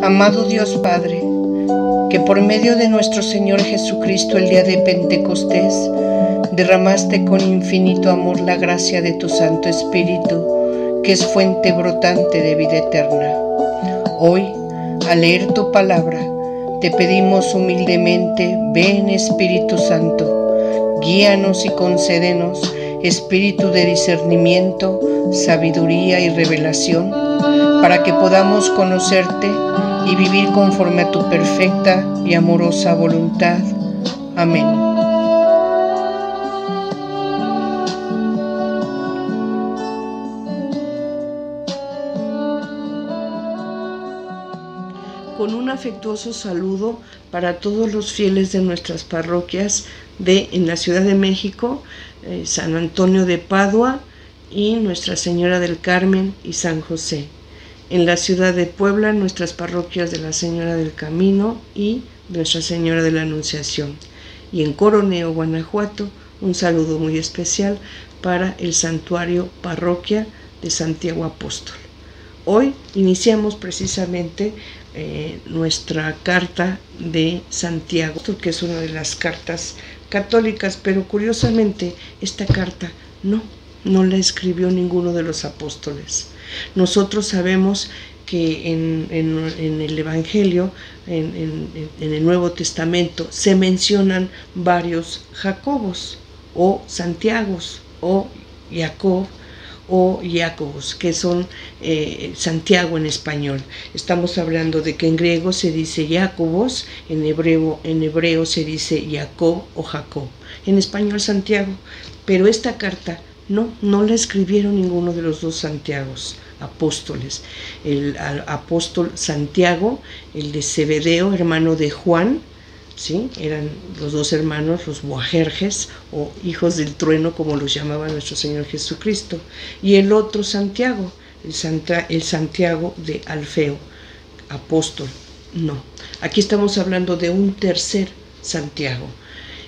Amado Dios Padre, que por medio de nuestro Señor Jesucristo el día de Pentecostés derramaste con infinito amor la gracia de tu Santo Espíritu, que es fuente brotante de vida eterna. Hoy, al leer tu palabra, te pedimos humildemente: ven Espíritu Santo, guíanos y concédenos espíritu de discernimiento, sabiduría y revelación, para que podamos conocerte y vivir conforme a tu perfecta y amorosa voluntad. Amén. Con un afectuoso saludo para todos los fieles de nuestras parroquias en la Ciudad de México, San Antonio de Padua y Nuestra Señora del Carmen y San José. En la ciudad de Puebla, nuestras parroquias de la Señora del Camino y Nuestra Señora de la Anunciación. Y en Coroneo, Guanajuato, un saludo muy especial para el santuario parroquia de Santiago Apóstol. Hoy iniciamos precisamente nuestra carta de Santiago, que es una de las cartas católicas, pero curiosamente esta carta no la escribió ninguno de los apóstoles. Nosotros sabemos que en el Evangelio, en el Nuevo Testamento, se mencionan varios Jacobos, o Santiagos, o Jacob, o Jacobos, que son Santiago en español. Estamos hablando de que en griego se dice Jacobos, en hebreo se dice Jacob o Jacob, en español Santiago, pero esta carta no la escribieron ninguno de los dos Santiagos apóstoles. El apóstol Santiago, el de Zebedeo, hermano de Juan, ¿sí? Eran los dos hermanos, los Boanerges, o hijos del trueno, como los llamaba nuestro Señor Jesucristo. Y el otro Santiago, el Santiago de Alfeo, apóstol. No, aquí estamos hablando de un tercer Santiago,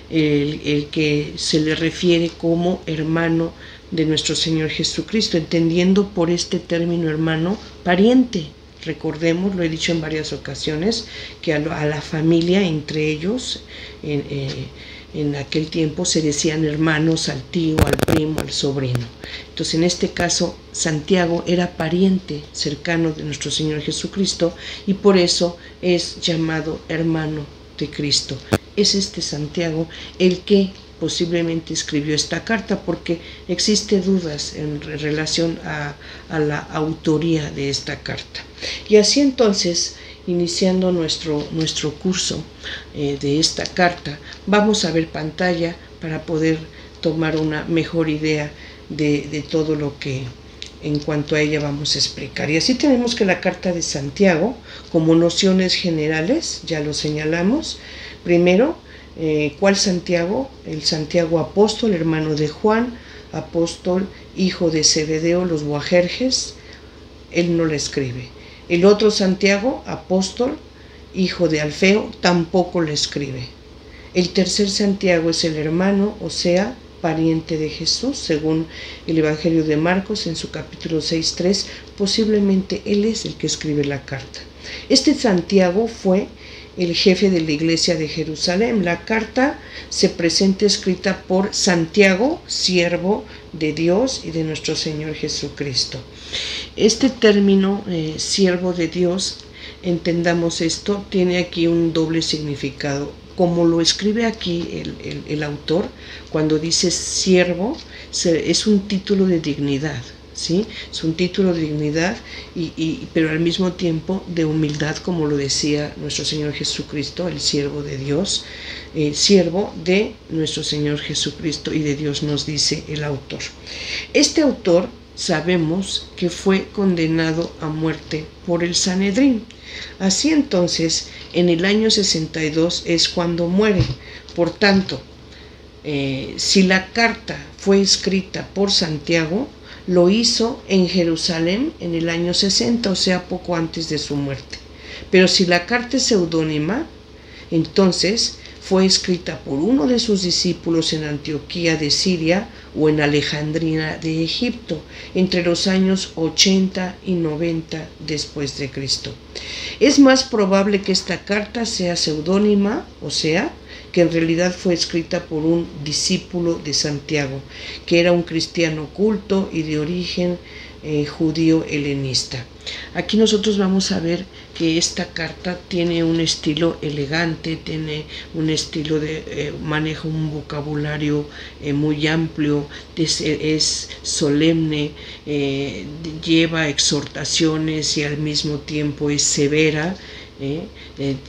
el que se le refiere como hermano de nuestro Señor Jesucristo, entendiendo por este término hermano pariente. Recordemos, lo he dicho en varias ocasiones, que a la familia, entre ellos, en aquel tiempo se decían hermanos al tío, al primo, al sobrino. Entonces, en este caso, Santiago era pariente cercano de nuestro Señor Jesucristo y por eso es llamado hermano de Cristo. Es este Santiago el que posiblemente escribió esta carta, porque existen dudas en relación a la autoría de esta carta. Y así entonces, iniciando nuestro curso de esta carta, vamos a ver pantalla para poder tomar una mejor idea de todo lo que en cuanto a ella vamos a explicar. Y así tenemos que la carta de Santiago, como nociones generales, ya lo señalamos. Primero, ¿cuál Santiago? El Santiago apóstol, hermano de Juan, apóstol, hijo de Zebedeo, los Boanerges, él no la escribe. El otro Santiago, apóstol, hijo de Alfeo, tampoco la escribe. El tercer Santiago es el hermano, o sea, pariente de Jesús, según el Evangelio de Marcos en su capítulo 6:3, posiblemente él es el que escribe la carta. Este Santiago fue el jefe de la iglesia de Jerusalén. La carta se presenta escrita por Santiago, siervo de Dios y de nuestro Señor Jesucristo. Este término, siervo de Dios, entendamos esto, tiene aquí un doble significado. Como lo escribe aquí el autor, cuando dice siervo, es un título de dignidad, ¿sí? Es un título de dignidad, pero al mismo tiempo de humildad, como lo decía nuestro Señor Jesucristo, el siervo de Dios, siervo de nuestro Señor Jesucristo y de Dios, nos dice el autor. Este autor sabemos que fue condenado a muerte por el Sanedrín. Así entonces, en el año 62 es cuando muere. Por tanto, si la carta fue escrita por Santiago, lo hizo en Jerusalén en el año 60, o sea, poco antes de su muerte. Pero si la carta es seudónima, entonces fue escrita por uno de sus discípulos en Antioquía de Siria o en Alejandría de Egipto, entre los años 80 y 90 después de Cristo. Es más probable que esta carta sea seudónima, o sea, que en realidad fue escrita por un discípulo de Santiago, que era un cristiano culto y de origen judío helenista. Aquí nosotros vamos a ver que esta carta tiene un estilo elegante, tiene un estilo de maneja un vocabulario muy amplio, es solemne, lleva exhortaciones y al mismo tiempo es severa,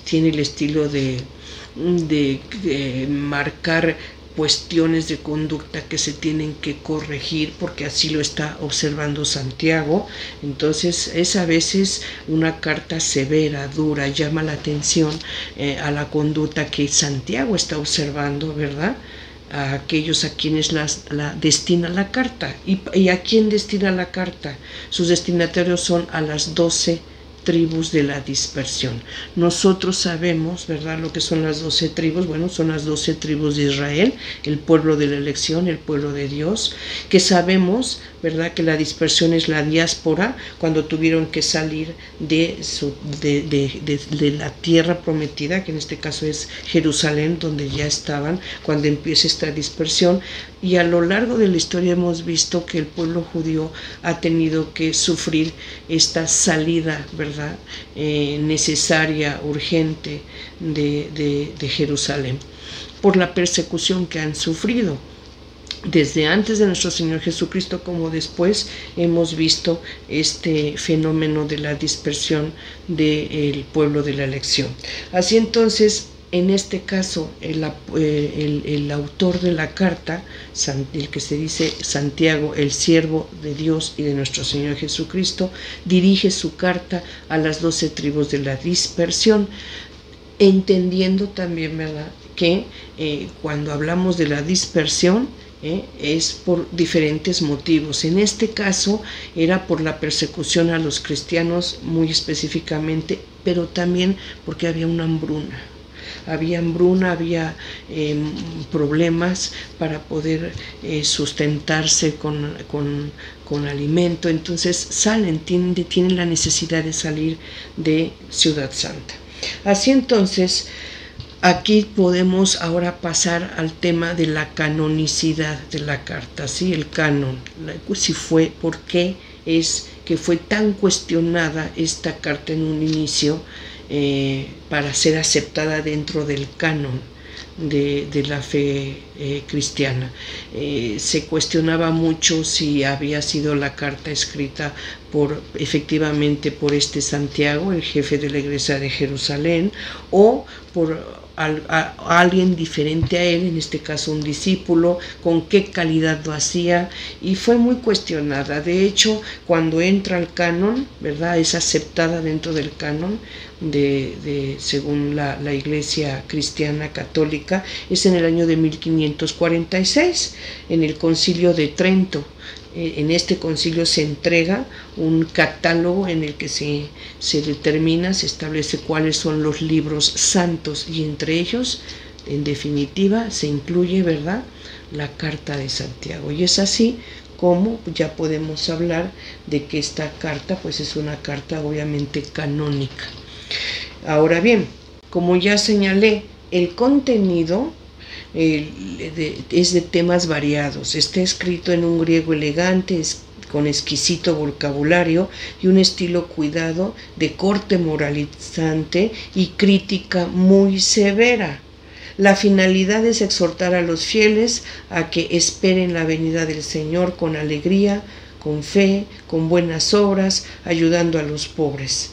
tiene el estilo de marcar cuestiones de conducta que se tienen que corregir, porque así lo está observando Santiago. Entonces es a veces una carta severa, dura, llama la atención a la conducta que Santiago está observando, ¿verdad?, a aquellos a quienes la destina la carta. ¿Y a quién destina la carta? Sus destinatarios son a las 12 tribus de la dispersión. Nosotros sabemos, ¿verdad?, lo que son las 12 tribus. Bueno, son las 12 tribus de Israel, el pueblo de la elección, el pueblo de Dios, que sabemos, ¿verdad?, que la dispersión es la diáspora, cuando tuvieron que salir de la tierra prometida, que en este caso es Jerusalén, donde ya estaban, cuando empieza esta dispersión. Y a lo largo de la historia hemos visto que el pueblo judío ha tenido que sufrir esta salida, ¿verdad?, necesaria, urgente de Jerusalén, por la persecución que han sufrido. Desde antes de nuestro Señor Jesucristo como después hemos visto este fenómeno de la dispersión del pueblo de la elección. Así entonces, en este caso, el autor de la carta, el que se dice Santiago, el siervo de Dios y de nuestro Señor Jesucristo, dirige su carta a las 12 tribus de la dispersión, entendiendo también, ¿verdad?, que cuando hablamos de la dispersión, es por diferentes motivos. En este caso era por la persecución a los cristianos muy específicamente, pero también porque había una hambruna. Había problemas para poder sustentarse con alimento. Entonces tienen la necesidad de salir de Ciudad Santa. Así entonces, aquí podemos ahora pasar al tema de la canonicidad de la carta, ¿sí? El canon, por qué es que fue tan cuestionada esta carta en un inicio para ser aceptada dentro del canon de la fe cristiana. Se cuestionaba mucho si había sido la carta escrita efectivamente por este Santiago, el jefe de la iglesia de Jerusalén, o por alguien diferente a él, en este caso un discípulo, con qué calidad lo hacía, y fue muy cuestionada. De hecho, cuando entra al canon, ¿verdad?, es aceptada dentro del canon según la iglesia cristiana católica, es en el año de 1546, en el Concilio de Trento. En este concilio se entrega un catálogo en el que se determina, se establece cuáles son los libros santos, y entre ellos, en definitiva, se incluye, ¿verdad?, la carta de Santiago. Y es así como ya podemos hablar de que esta carta pues es una carta obviamente canónica. Ahora bien, como ya señalé, el contenido es de temas variados. Está escrito en un griego elegante, con exquisito vocabulario y un estilo cuidado, de corte moralizante y crítica muy severa. La finalidad es exhortar a los fieles a que esperen la venida del Señor con alegría, con fe, con buenas obras, ayudando a los pobres.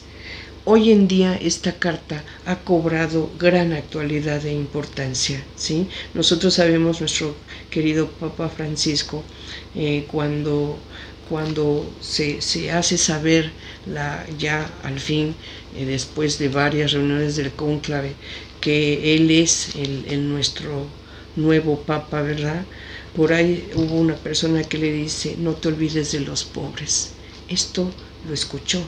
Hoy en día esta carta ha cobrado gran actualidad e importancia, ¿sí? Nosotros sabemos, nuestro querido Papa Francisco, cuando se hace saber ya al fin, después de varias reuniones del cónclave, que él es el nuestro nuevo Papa, ¿verdad? Por ahí hubo una persona que le dice: no te olvides de los pobres. Esto lo escuchó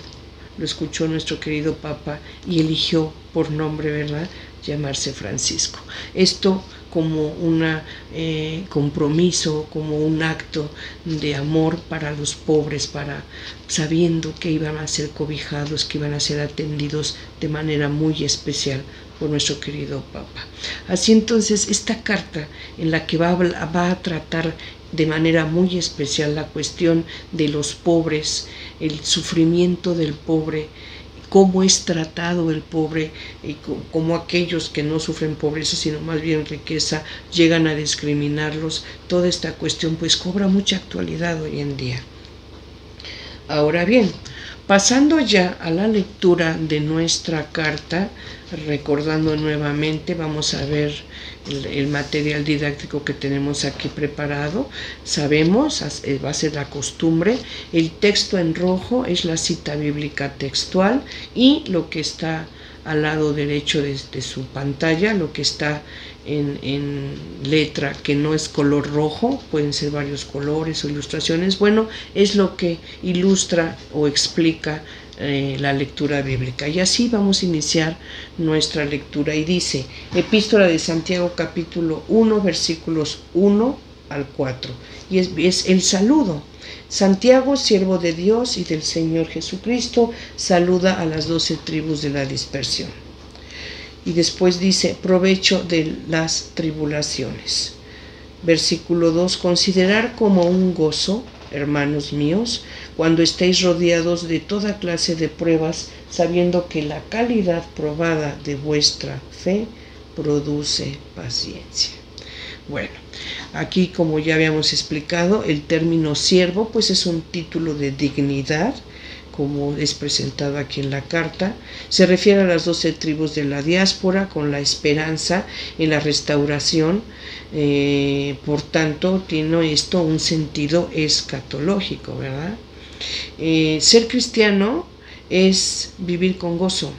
nuestro querido Papa y eligió por nombre, ¿verdad?, llamarse Francisco. Esto como un compromiso, como un acto de amor para los pobres, sabiendo que iban a ser cobijados, que iban a ser atendidos de manera muy especial por nuestro querido Papa. Así entonces, esta carta en la que va a tratar de manera muy especial la cuestión de los pobres, el sufrimiento del pobre, cómo es tratado el pobre, y cómo aquellos que no sufren pobreza sino más bien riqueza llegan a discriminarlos. Toda esta cuestión pues cobra mucha actualidad hoy en día. Ahora bien, pasando ya a la lectura de nuestra carta, recordando nuevamente, vamos a ver el material didáctico que tenemos aquí preparado. Sabemos, va a ser la costumbre, el texto en rojo es la cita bíblica textual, y lo que está al lado derecho de su pantalla, lo que está en letra que no es color rojo, pueden ser varios colores o ilustraciones, bueno, es lo que ilustra o explica la lectura bíblica. Y así vamos a iniciar nuestra lectura, y dice: Epístola de Santiago, capítulo 1, versículos 1 al 4, y es el saludo. Santiago, siervo de Dios y del Señor Jesucristo, saluda a las 12 tribus de la dispersión. Y después dice: provecho de las tribulaciones. Versículo 2: considerar como un gozo, hermanos míos, cuando estéis rodeados de toda clase de pruebas, sabiendo que la calidad probada de vuestra fe produce paciencia. Bueno, aquí, como ya habíamos explicado, el término siervo pues es un título de dignidad, como es presentado aquí en la carta. Se refiere a las 12 tribus de la diáspora con la esperanza en la restauración. Por tanto, tiene esto un sentido escatológico, ¿verdad? Ser cristiano es vivir con gozo.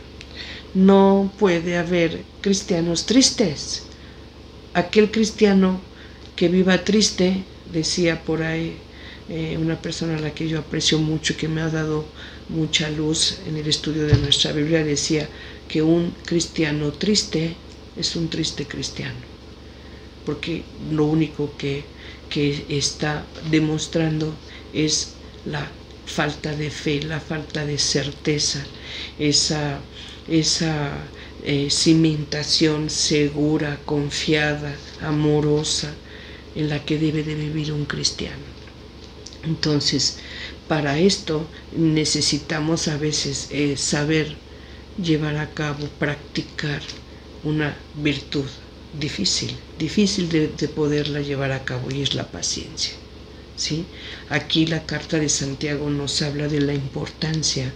No puede haber cristianos tristes. Aquel cristiano que viva triste, decía por ahí una persona a la que yo aprecio mucho, que me ha dado mucha luz en el estudio de nuestra Biblia, decía que un cristiano triste es un triste cristiano, porque lo único que está demostrando es la falta de fe, la falta de certeza, esa cimentación segura, confiada, amorosa, en la que debe de vivir un cristiano. Entonces, para esto necesitamos a veces saber llevar a cabo, practicar una virtud difícil de poderla llevar a cabo, y es la paciencia, ¿sí? Aquí la carta de Santiago nos habla de la importancia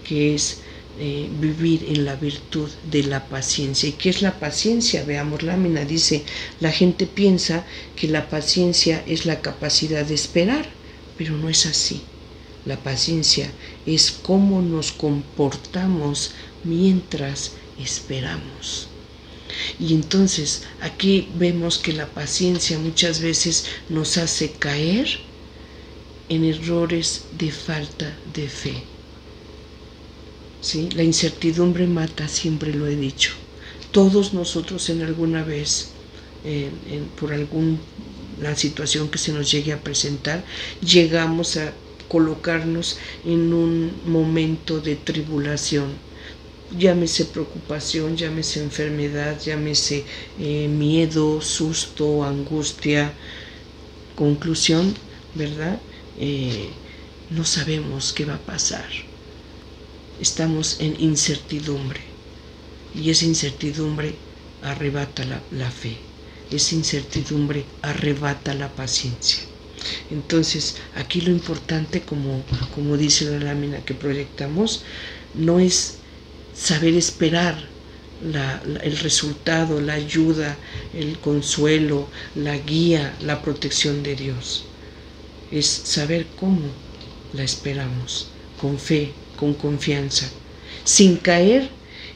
que es vivir en la virtud de la paciencia. ¿Y qué es la paciencia? Veamos lámina. Dice: la gente piensa que la paciencia es la capacidad de esperar, pero no es así. La paciencia es cómo nos comportamos mientras esperamos. Y entonces aquí vemos que la paciencia muchas veces nos hace caer en errores de falta de fe. ¿Sí? La incertidumbre mata, siempre lo he dicho. Todos nosotros en alguna vez, por alguna situación que se nos llegue a presentar, llegamos a colocarnos en un momento de tribulación. Llámese preocupación, llámese enfermedad, llámese miedo, susto, angustia. Conclusión, ¿verdad? No sabemos qué va a pasar. Estamos en incertidumbre, y esa incertidumbre arrebata la fe, esa incertidumbre arrebata la paciencia. Entonces, aquí lo importante, como dice la lámina que proyectamos, no es saber esperar el resultado, la ayuda, el consuelo, la guía, la protección de Dios. Es saber cómo la esperamos, con fe, con confianza, sin caer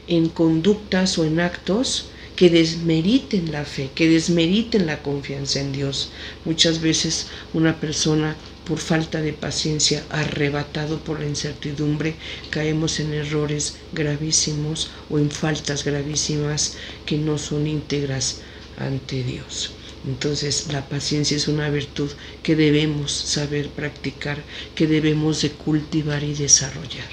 en conductas o en actos que desmeriten la fe, que desmeriten la confianza en Dios. Muchas veces una persona por falta de paciencia, arrebatado por la incertidumbre, caemos en errores gravísimos o en faltas gravísimas que no son íntegras ante Dios. Entonces la paciencia es una virtud que debemos saber practicar, que debemos de cultivar y desarrollar.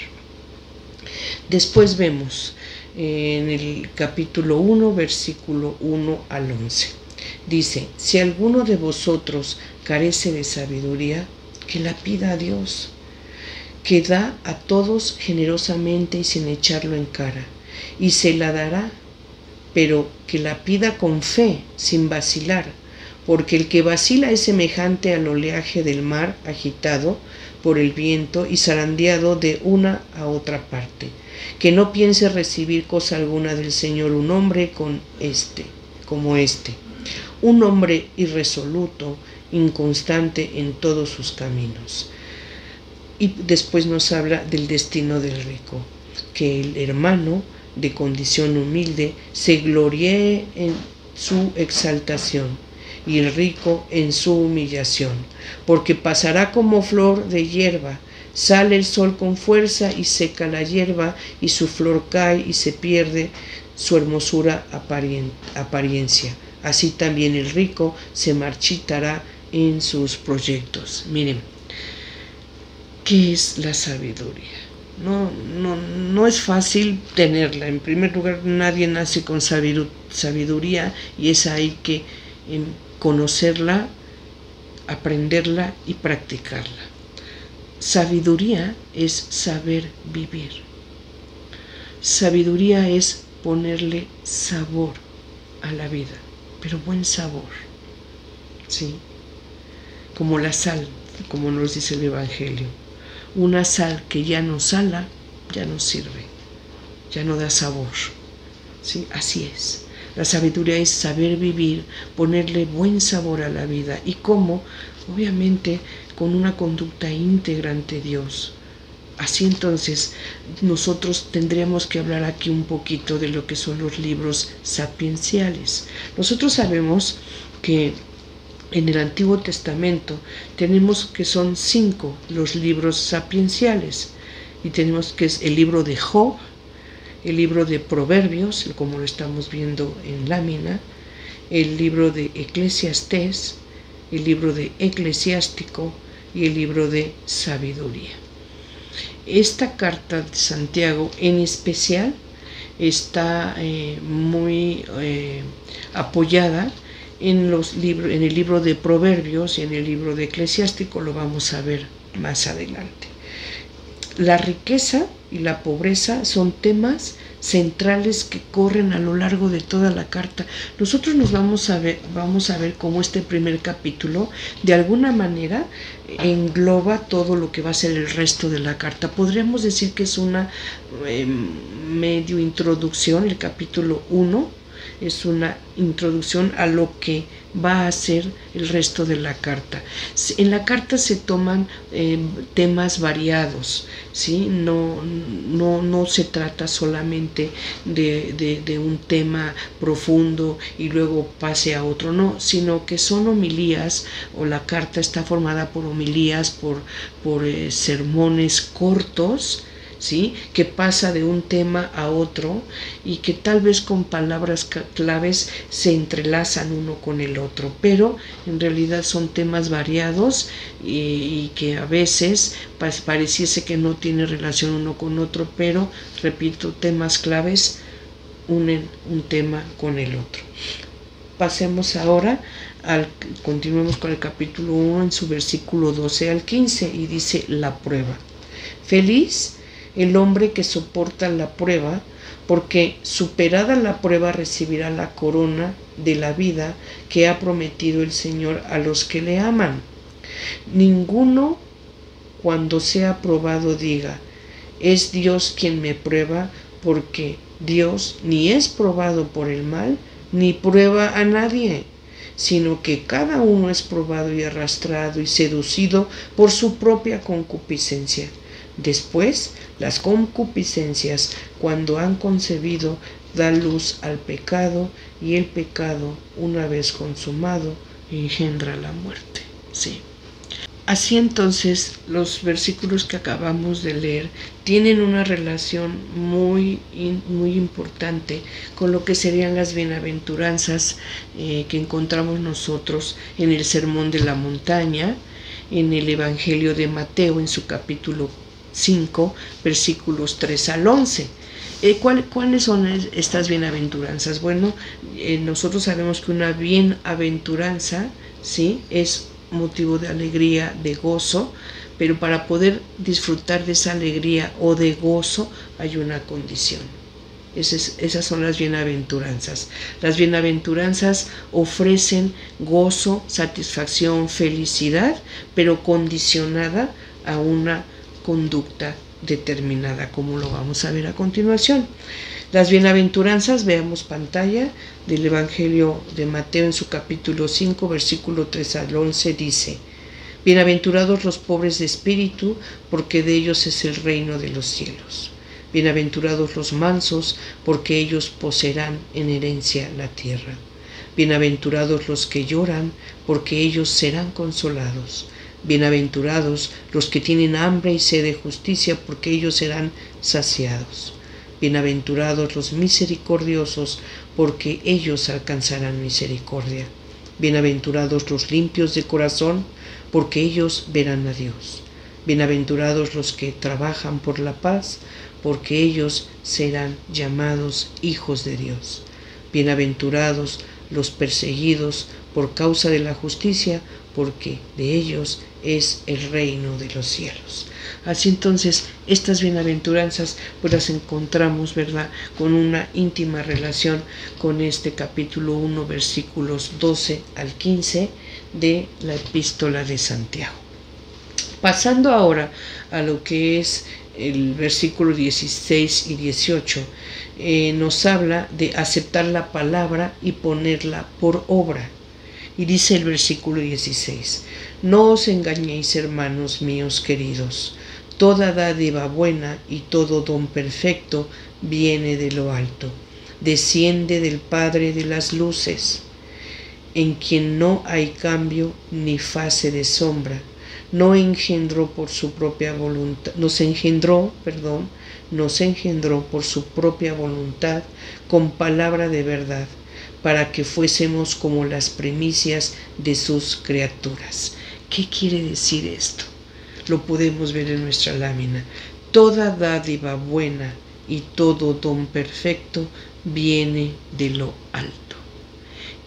Después vemos en el capítulo 1, versículo 1 al 11. Dice: si alguno de vosotros carece de sabiduría, que la pida a Dios, que da a todos generosamente y sin echarlo en cara, y se la dará, pero que la pida con fe, sin vacilar, porque el que vacila es semejante al oleaje del mar agitado por el viento y zarandeado de una a otra parte. Que no piense recibir cosa alguna del Señor un hombre como este, un hombre irresoluto, inconstante en todos sus caminos. Y después nos habla del destino del rico, que el hermano de condición humilde se gloríe en su exaltación y el rico en su humillación, porque pasará como flor de hierba, sale el sol con fuerza y seca la hierba, y su flor cae y se pierde su hermosura apariencia. Así también el rico se marchitará en sus proyectos. Miren, ¿qué es la sabiduría? No es fácil tenerla. En primer lugar, nadie nace con sabiduría, y es ahí que conocerla, aprenderla y practicarla. Sabiduría es saber vivir. Sabiduría es ponerle sabor a la vida, pero buen sabor, ¿sí? Como la sal, como nos dice el Evangelio. Una sal que ya no sala, ya no sirve, ya no da sabor, ¿sí? Así es. La sabiduría es saber vivir, ponerle buen sabor a la vida. ¿Y cómo? Obviamente con una conducta íntegra ante Dios. Así entonces nosotros tendríamos que hablar aquí un poquito de lo que son los libros sapienciales. Nosotros sabemos que en el Antiguo Testamento tenemos que son 5 los libros sapienciales, y tenemos que es el libro de Job, el libro de Proverbios, como lo estamos viendo en lámina, el libro de Eclesiastés, el libro de Eclesiástico y el libro de Sabiduría. Esta carta de Santiago en especial está muy apoyada en el libro de Proverbios y en el libro de Eclesiástico. Lo vamos a ver más adelante. La riqueza y la pobreza son temas centrales que corren a lo largo de toda la carta. Nosotros vamos a ver cómo este primer capítulo de alguna manera engloba todo lo que va a ser el resto de la carta. Podríamos decir que es una medio introducción. El capítulo 1 es una introducción a lo que va a ser el resto de la carta. En la carta se toman temas variados, ¿sí? No se trata solamente de un tema profundo y luego pase a otro, no, sino que son homilías, o la carta está formada por homilías, por sermones cortos, ¿sí? Que pasa de un tema a otro y que tal vez con palabras claves se entrelazan uno con el otro, pero en realidad son temas variados y que a veces pareciese que no tiene relación uno con otro, pero repito, temas claves unen un tema con el otro. Pasemos ahora continuemos con el capítulo 1 en su versículo 12 al 15, y dice: la prueba. Feliz el hombre que soporta la prueba, porque superada la prueba recibirá la corona de la vida que ha prometido el Señor a los que le aman. Ninguno, cuando sea probado, diga: es Dios quien me prueba, porque Dios ni es probado por el mal, ni prueba a nadie, sino que cada uno es probado y arrastrado y seducido por su propia concupiscencia. Después, las concupiscencias, cuando han concebido, dan luz al pecado, y el pecado, una vez consumado, engendra la muerte. Sí. Así entonces, los versículos que acabamos de leer tienen una relación muy importante con lo que serían las bienaventuranzas que encontramos nosotros en el Sermón de la Montaña, en el Evangelio de Mateo, en su capítulo 5, versículos 3 al 11. ¿Cuáles son estas bienaventuranzas? Bueno, nosotros sabemos que una bienaventuranza, ¿sí?, es motivo de alegría, de gozo, pero para poder disfrutar de esa alegría o de gozo hay una condición. Esas son las bienaventuranzas. Las bienaventuranzas ofrecen gozo, satisfacción, felicidad, pero condicionada a una conducta determinada, como lo vamos a ver a continuación. Las bienaventuranzas, veamos pantalla, del Evangelio de Mateo en su capítulo 5, versículo 3 al 11, dice: Bienaventurados los pobres de espíritu, porque de ellos es el reino de los cielos. Bienaventurados los mansos, porque ellos poseerán en herencia la tierra. Bienaventurados los que lloran, porque ellos serán consolados. Bienaventurados los que tienen hambre y sed de justicia, porque ellos serán saciados. Bienaventurados los misericordiosos, porque ellos alcanzarán misericordia. Bienaventurados los limpios de corazón, porque ellos verán a Dios. Bienaventurados los que trabajan por la paz, porque ellos serán llamados hijos de Dios. Bienaventurados los perseguidos por causa de la justicia, porque de ellos es el reino de los cielos. Así entonces, estas bienaventuranzas pues las encontramos, ¿verdad?, con una íntima relación con este capítulo 1, versículos 12 al 15 de la epístola de Santiago. Pasando ahora a lo que es el versículo 16 y 18, nos habla de aceptar la palabra y ponerla por obra. Y dice el versículo 16: No os engañéis, hermanos míos queridos, toda dádiva buena y todo don perfecto viene de lo alto, desciende del Padre de las luces, en quien no hay cambio ni fase de sombra. Nos engendró por su propia voluntad con palabra de verdad, para que fuésemos como las primicias de sus criaturas. ¿Qué quiere decir esto? Lo podemos ver en nuestra lámina. Toda dádiva buena y todo don perfecto viene de lo alto.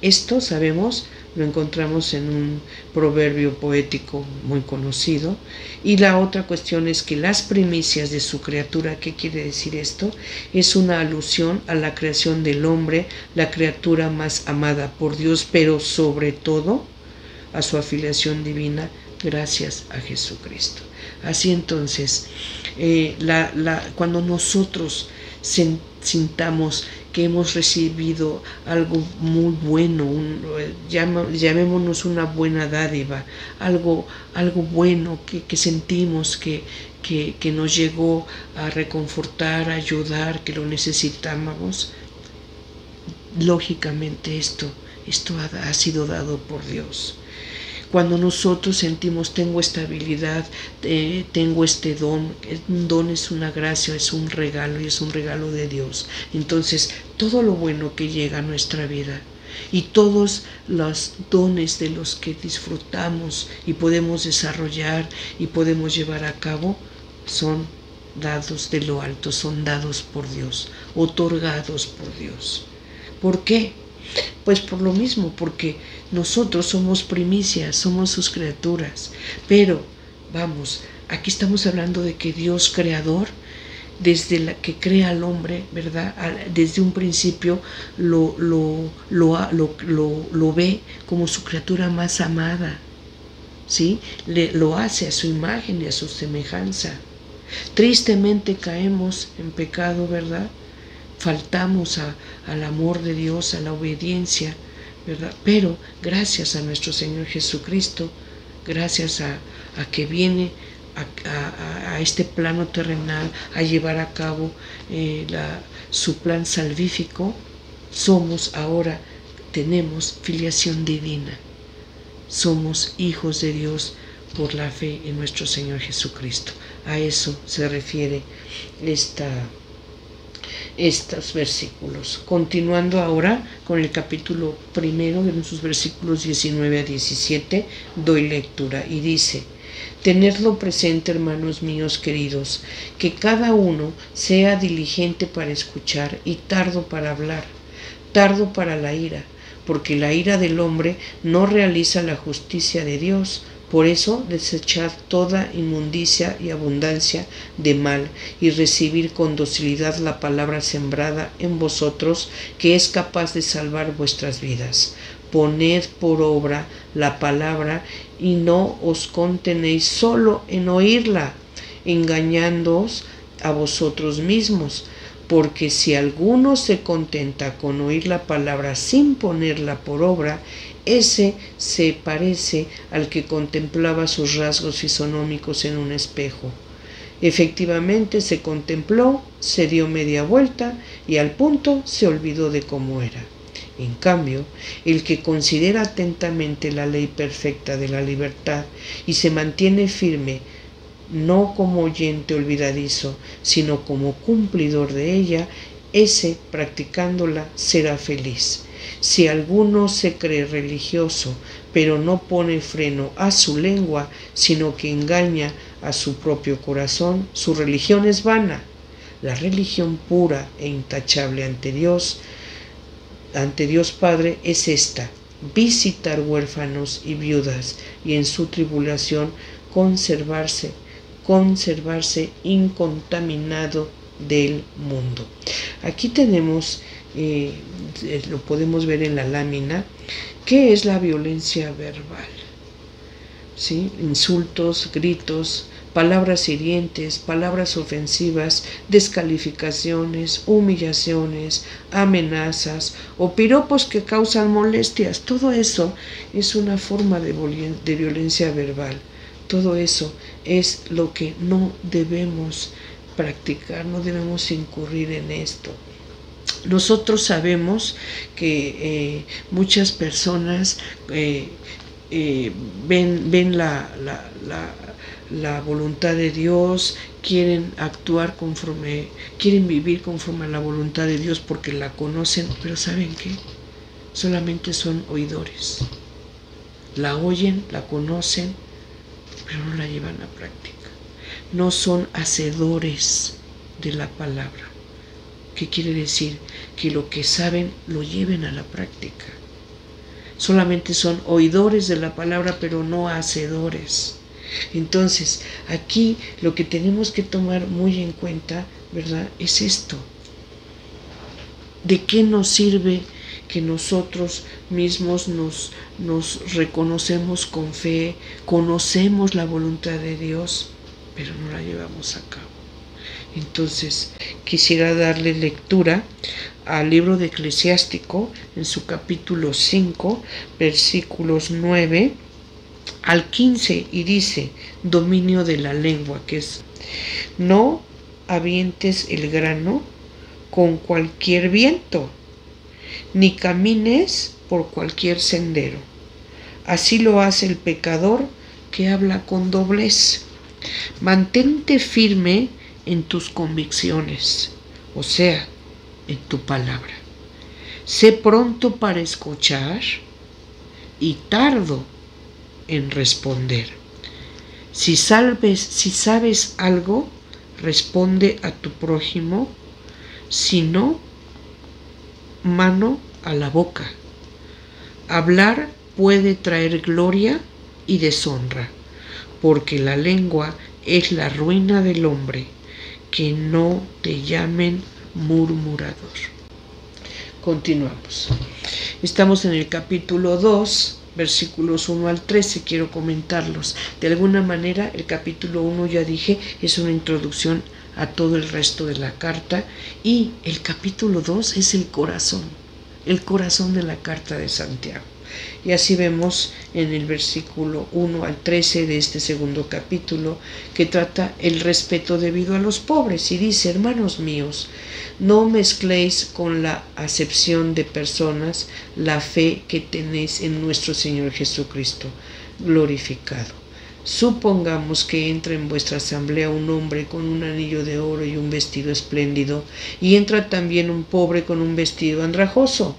Esto, sabemos, lo encontramos en un proverbio poético muy conocido. Y la otra cuestión es que las primicias de su criatura, ¿qué quiere decir esto? Es una alusión a la creación del hombre, la criatura más amada por Dios, pero sobre todo a su afiliación divina gracias a Jesucristo. Así entonces, cuando nosotros sintamos que hemos recibido algo muy bueno, llamémonos una buena dádiva, algo bueno que sentimos que nos llegó a reconfortar, a ayudar, que lo necesitábamos, lógicamente esto ha sido dado por Dios. Cuando nosotros sentimos, tengo esta habilidad, tengo este don, un don es una gracia, es un regalo y es un regalo de Dios. Entonces, todo lo bueno que llega a nuestra vida y todos los dones de los que disfrutamos y podemos desarrollar y podemos llevar a cabo, son dados de lo alto, son dados por Dios, otorgados por Dios. ¿Por qué? Pues por lo mismo, porque nosotros somos primicias, somos sus criaturas. Pero, vamos, aquí estamos hablando de que Dios creador, desde la que crea al hombre, ¿verdad?, desde un principio lo ve como su criatura más amada, ¿sí? Lo hace a su imagen y a su semejanza. Tristemente caemos en pecado, ¿verdad? Faltamos al amor de Dios, a la obediencia, ¿verdad? Pero gracias a nuestro Señor Jesucristo, gracias a que viene a este plano terrenal a llevar a cabo su plan salvífico, tenemos filiación divina. Somos hijos de Dios por la fe en nuestro Señor Jesucristo. A eso se refiere estos versículos. Continuando ahora con el capítulo 1, de sus versículos 19 a 17, doy lectura y dice: Tenedlo presente, hermanos míos queridos, que cada uno sea diligente para escuchar y tardo para hablar, tardo para la ira, porque la ira del hombre no realiza la justicia de Dios. Por eso, desechad toda inmundicia y abundancia de mal, y recibir con docilidad la palabra sembrada en vosotros, que es capaz de salvar vuestras vidas. Poned por obra la palabra, y no os contenéis solo en oírla, engañándoos a vosotros mismos. Porque si alguno se contenta con oír la palabra sin ponerla por obra, ese se parece al que contemplaba sus rasgos fisonómicos en un espejo. Efectivamente se contempló, se dio media vuelta y al punto se olvidó de cómo era. En cambio, el que considera atentamente la ley perfecta de la libertad y se mantiene firme, no como oyente olvidadizo, sino como cumplidor de ella, ese, practicándola, será feliz. Si alguno se cree religioso, pero no pone freno a su lengua, sino que engaña a su propio corazón, su religión es vana. La religión pura e intachable ante Dios Padre es esta: visitar huérfanos y viudas, y en su tribulación conservarse incontaminado del mundo. Aquí tenemos, lo podemos ver en la lámina, ¿qué es la violencia verbal? ¿Sí? Insultos, gritos, palabras hirientes, palabras ofensivas, descalificaciones, humillaciones, amenazas o piropos que causan molestias. Todo eso es una forma de violencia verbal. Todo eso es lo que no debemos practicar, no debemos incurrir en esto. Nosotros sabemos que muchas personas ven la voluntad de Dios, quieren actuar quieren vivir conforme a la voluntad de Dios porque la conocen, pero ¿saben qué? Solamente son oidores. La oyen, la conocen, pero no la llevan a práctica. No son hacedores de la palabra. ¿Qué quiere decir? Que lo que saben lo lleven a la práctica. Solamente son oidores de la palabra, pero no hacedores. Entonces, aquí lo que tenemos que tomar muy en cuenta, ¿verdad?, es esto. ¿De qué nos sirve que nosotros mismos nos reconocemos con fe, conocemos la voluntad de Dios, pero no la llevamos a cabo? Entonces, quisiera darle lectura al libro de Eclesiástico en su capítulo 5, versículos 9 al 15, y dice: dominio de la lengua, que es: no avientes el grano con cualquier viento, ni camines por cualquier sendero. Así lo hace el pecador que habla con doblez. Mantente firme en tus convicciones, o sea, en tu palabra. Sé pronto para escuchar y tardo en responder. Si sabes algo, responde a tu prójimo, si no, mano a la boca. Hablar puede traer gloria y deshonra, porque la lengua es la ruina del hombre. Que no te llamen murmurador. Continuamos. Estamos en el capítulo 2, versículos 1 al 13, quiero comentarlos. De alguna manera, el capítulo 1, ya dije, es una introducción a todo el resto de la carta, y el capítulo 2 es el corazón de la carta de Santiago. Y así vemos en el versículo 1 al 13 de este segundo capítulo, que trata el respeto debido a los pobres, y dice: hermanos míos, no mezcléis con la acepción de personas la fe que tenéis en nuestro Señor Jesucristo glorificado. Supongamos que entra en vuestra asamblea un hombre con un anillo de oro y un vestido espléndido, y entra también un pobre con un vestido andrajoso,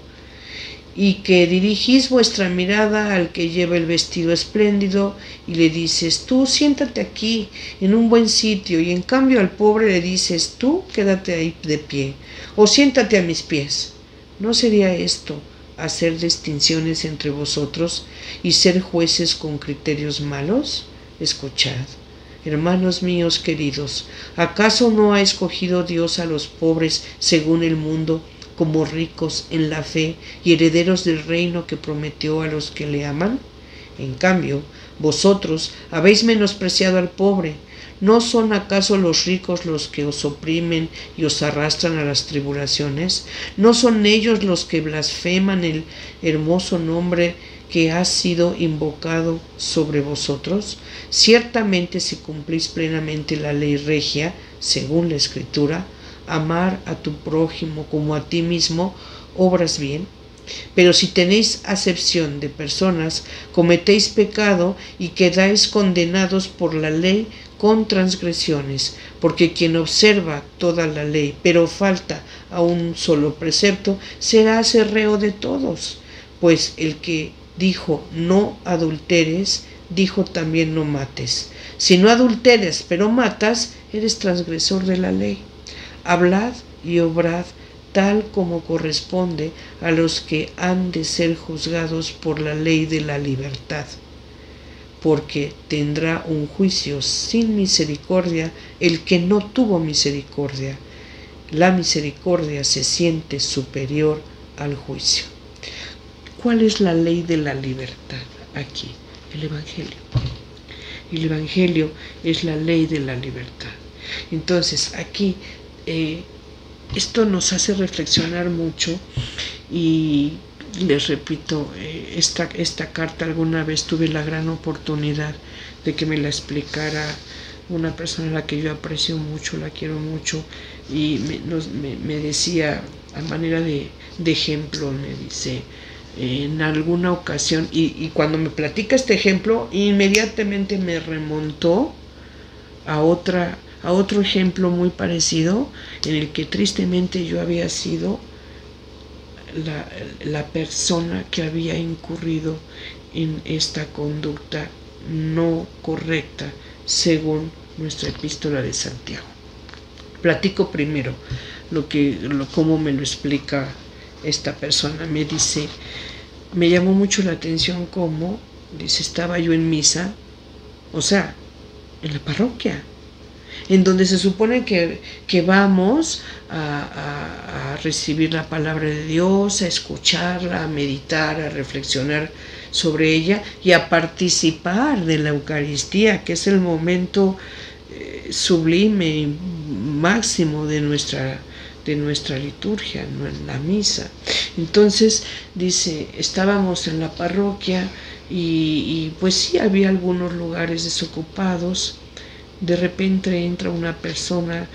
y que dirigís vuestra mirada al que lleva el vestido espléndido y le dices: tú siéntate aquí en un buen sitio, y en cambio al pobre le dices: tú quédate ahí de pie, o siéntate a mis pies. ¿No sería esto hacer distinciones entre vosotros y ser jueces con criterios malos? Escuchad, hermanos míos queridos, ¿acaso no ha escogido Dios a los pobres según el mundo como ricos en la fe y herederos del reino que prometió a los que le aman? En cambio, vosotros habéis menospreciado al pobre. ¿No son acaso los ricos los que os oprimen y os arrastran a las tribulaciones? ¿No son ellos los que blasfeman el hermoso nombre que ha sido invocado sobre vosotros? Ciertamente, si cumplís plenamente la ley regia, según la Escritura, amar a tu prójimo como a ti mismo, obras bien. Pero si tenéis acepción de personas, cometéis pecado y quedáis condenados por la ley con transgresiones, porque quien observa toda la ley, pero falta a un solo precepto, será reo de todos. Pues el que dijo no adulteres, dijo también no mates. Si no adulteres, pero matas, eres transgresor de la ley. Hablad y obrad tal como corresponde a los que han de ser juzgados por la ley de la libertad, porque tendrá un juicio sin misericordia el que no tuvo misericordia. La misericordia se siente superior al juicio. ¿Cuál es la ley de la libertad aquí? El Evangelio. El Evangelio es la ley de la libertad. Entonces, aquí esto nos hace reflexionar mucho, y les repito, esta carta alguna vez tuve la gran oportunidad de que me la explicara una persona a la que yo aprecio mucho, la quiero mucho, y me decía, a manera de ejemplo, me dice, en alguna ocasión, y cuando me platica este ejemplo, inmediatamente me remontó a otro ejemplo muy parecido, en el que tristemente yo había sido la persona que había incurrido en esta conducta no correcta según nuestra epístola de Santiago. Platico primero cómo me lo explica esta persona. Me dice, me llamó mucho la atención cómo, dice, estaba yo en misa, o sea, en la parroquia, en donde se supone que vamos a recibir la palabra de Dios, a escucharla, a meditar, a reflexionar sobre ella y a participar de la Eucaristía, que es el momento sublime y máximo de nuestra liturgia, ¿no? En la misa. Entonces, dice, estábamos en la parroquia y pues sí, había algunos lugares desocupados. De repente entra una persona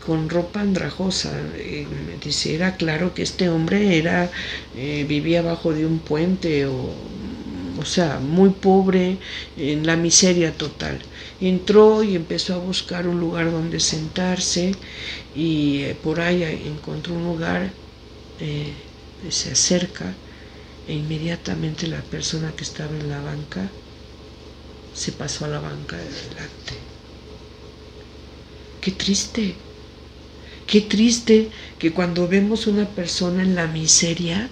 con ropa andrajosa. Me dice, era claro que este hombre vivía bajo de un puente, o sea, muy pobre, en la miseria total. Entró y empezó a buscar un lugar donde sentarse, y por ahí encontró un lugar, se acerca, e inmediatamente la persona que estaba en la banca se pasó a la banca de delante. Qué triste que cuando vemos una persona en la miseria,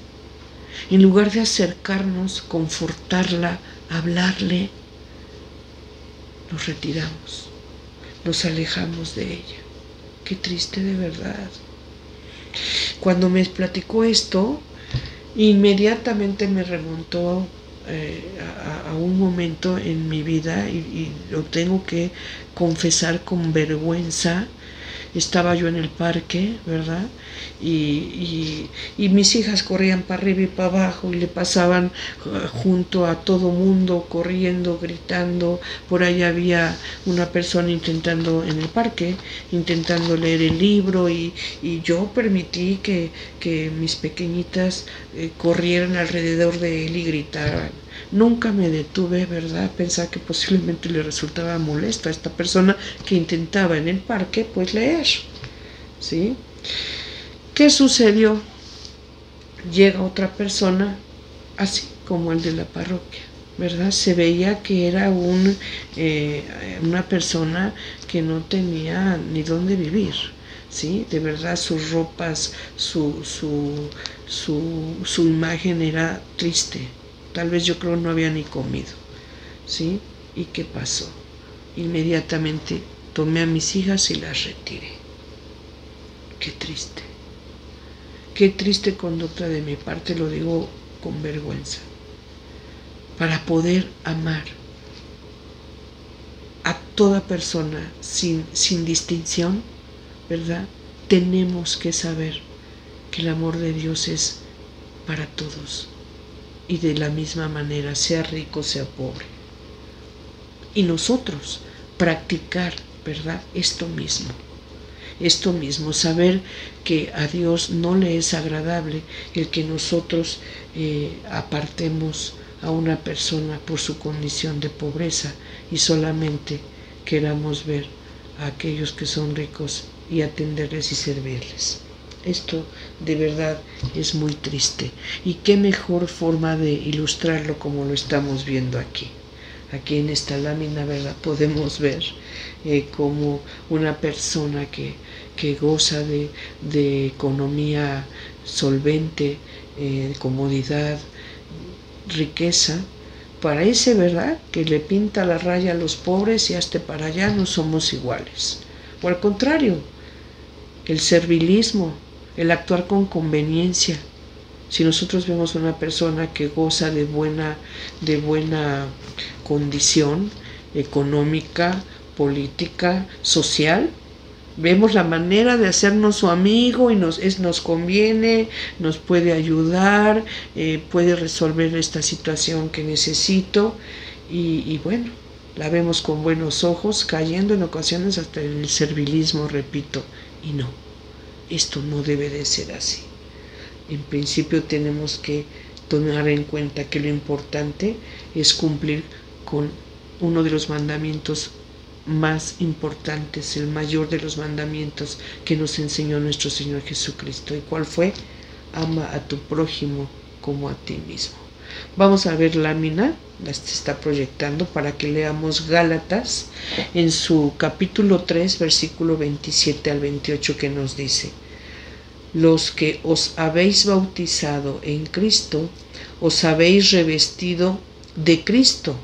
en lugar de acercarnos, confortarla, hablarle, nos retiramos, nos alejamos de ella. Qué triste, de verdad. Cuando me platicó esto, inmediatamente me remontó a un momento en mi vida, y lo tengo que confesar con vergüenza. Estaba yo en el parque, ¿verdad? Y mis hijas corrían para arriba y para abajo y le pasaban junto a todo mundo, corriendo, gritando. Por ahí había una persona en el parque, intentando leer el libro, y yo permití que mis pequeñitas corrieran alrededor de él y gritaran. Nunca me detuve, ¿verdad?, pensar que posiblemente le resultaba molesto a esta persona que intentaba en el parque, pues, leer, ¿sí? ¿Qué sucedió? Llega otra persona, así como el de la parroquia, ¿verdad? Se veía que era una persona que no tenía ni dónde vivir, ¿sí? De verdad sus ropas, su imagen era triste. Tal vez yo creo no había ni comido, ¿sí? ¿Y qué pasó? Inmediatamente tomé a mis hijas y las retiré. Qué triste. Qué triste conducta de mi parte, lo digo con vergüenza. Para poder amar a toda persona sin distinción, ¿verdad? Tenemos que saber que el amor de Dios es para todos y de la misma manera, sea rico, sea pobre. Y nosotros practicar, ¿verdad?, esto mismo, saber que a Dios no le es agradable el que nosotros apartemos a una persona por su condición de pobreza y solamente queramos ver a aquellos que son ricos y atenderles y servirles. Esto de verdad es muy triste. Y qué mejor forma de ilustrarlo como lo estamos viendo aquí. Aquí en esta lámina, ¿verdad?, podemos ver como una persona que goza de economía solvente, comodidad, riqueza, parece, ¿verdad?, que le pinta la raya a los pobres y hasta para allá no somos iguales. O al contrario, el servilismo, el actuar con conveniencia. Si nosotros vemos a una persona que goza de buena condición económica, política, social, vemos la manera de hacernos su amigo y nos conviene, nos puede ayudar, puede resolver esta situación que necesito y bueno, la vemos con buenos ojos, cayendo en ocasiones hasta en el servilismo, repito, y no, esto no debe de ser así. En principio tenemos que tomar en cuenta que lo importante es cumplir con uno de los mandamientos más importantes, el mayor de los mandamientos que nos enseñó nuestro Señor Jesucristo. ¿Y cuál fue? Ama a tu prójimo como a ti mismo. Vamos a ver lámina, la está proyectando para que leamos Gálatas en su capítulo 3, versículo 27 al 28, que nos dice: los que os habéis bautizado en Cristo, os habéis revestido de Cristo.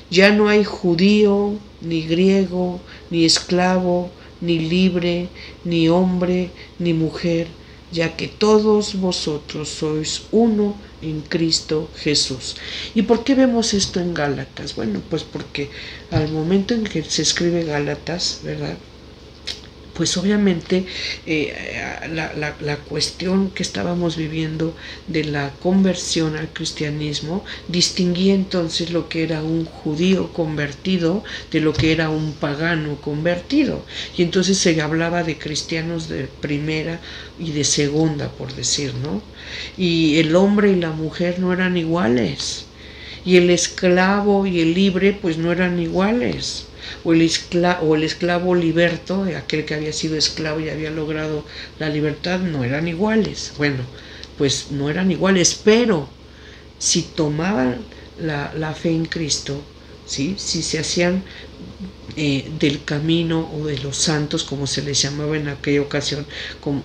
Ya no hay judío, ni griego, ni esclavo, ni libre, ni hombre, ni mujer, ya que todos vosotros sois uno en Cristo Jesús. ¿Y por qué vemos esto en Gálatas? Bueno, pues porque al momento en que se escribe Gálatas, ¿verdad?, pues obviamente la cuestión que estábamos viviendo de la conversión al cristianismo distinguía entonces lo que era un judío convertido de lo que era un pagano convertido. Y entonces se hablaba de cristianos de primera y de segunda, por decir, ¿no? Y el hombre y la mujer no eran iguales. Y el esclavo y el libre pues no eran iguales. O el esclavo liberto, aquel que había sido esclavo y había logrado la libertad, no eran iguales. Bueno, pues no eran iguales, pero si tomaban la fe en Cristo, ¿sí?, si se hacían del camino o de los santos, como se les llamaba en aquella ocasión,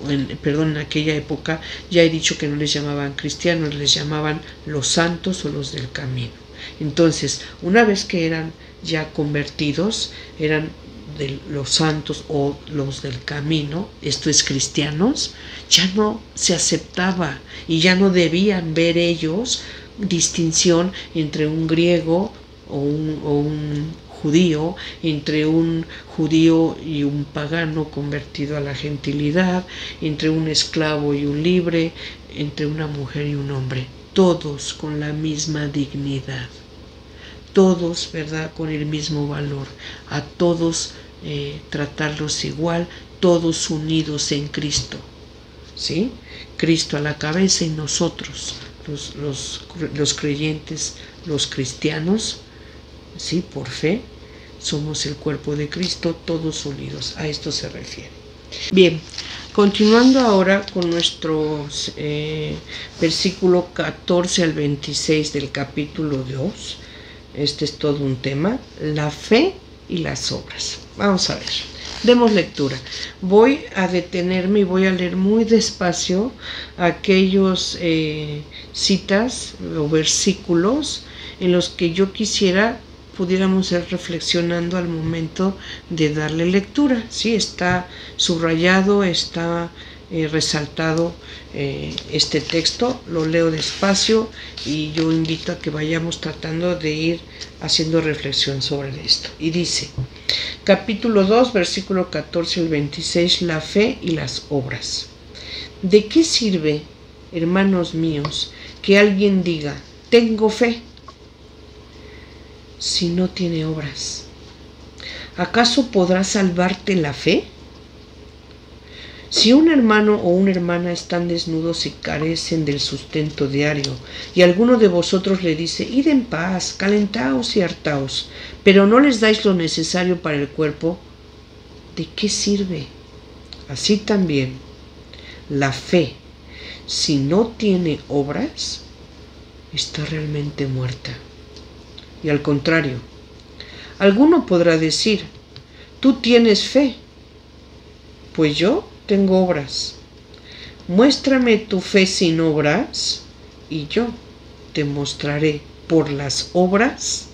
en aquella época, ya he dicho que no les llamaban cristianos, les llamaban los santos o los del camino. Entonces, una vez que eran ya convertidos, eran de los santos o los del camino, esto es cristianos, ya no se aceptaba y ya no debían ver ellos distinción entre un griego o un judío, entre un judío y un pagano convertido a la gentilidad, entre un esclavo y un libre, entre una mujer y un hombre, todos con la misma dignidad. Todos, ¿verdad?, con el mismo valor, a todos tratarlos igual, todos unidos en Cristo, ¿sí? Cristo a la cabeza y nosotros, los creyentes, los cristianos, sí, por fe, somos el cuerpo de Cristo, todos unidos. A esto se refiere. Bien, continuando ahora con nuestros versículo 14 al 26 del capítulo 2. Este es todo un tema, la fe y las obras. Vamos a ver, demos lectura. Voy a detenerme y voy a leer muy despacio aquellos citas o versículos en los que yo quisiera pudiéramos ir reflexionando al momento de darle lectura. Sí, está subrayado, está resaltado este texto, lo leo despacio y yo invito a que vayamos tratando de ir haciendo reflexión sobre esto. Y dice, capítulo 2, versículo 14 al 26, la fe y las obras. ¿De qué sirve, hermanos míos, que alguien diga, tengo fe, si no tiene obras? ¿Acaso podrá salvarte la fe? Si un hermano o una hermana están desnudos y carecen del sustento diario, y alguno de vosotros le dice, id en paz, calentaos y hartaos, pero no les dais lo necesario para el cuerpo, ¿de qué sirve? Así también, la fe, si no tiene obras, está realmente muerta. Y al contrario, alguno podrá decir, tú tienes fe, pues yo tengo obras. Muéstrame tu fe sin obras, y yo te mostraré por las obras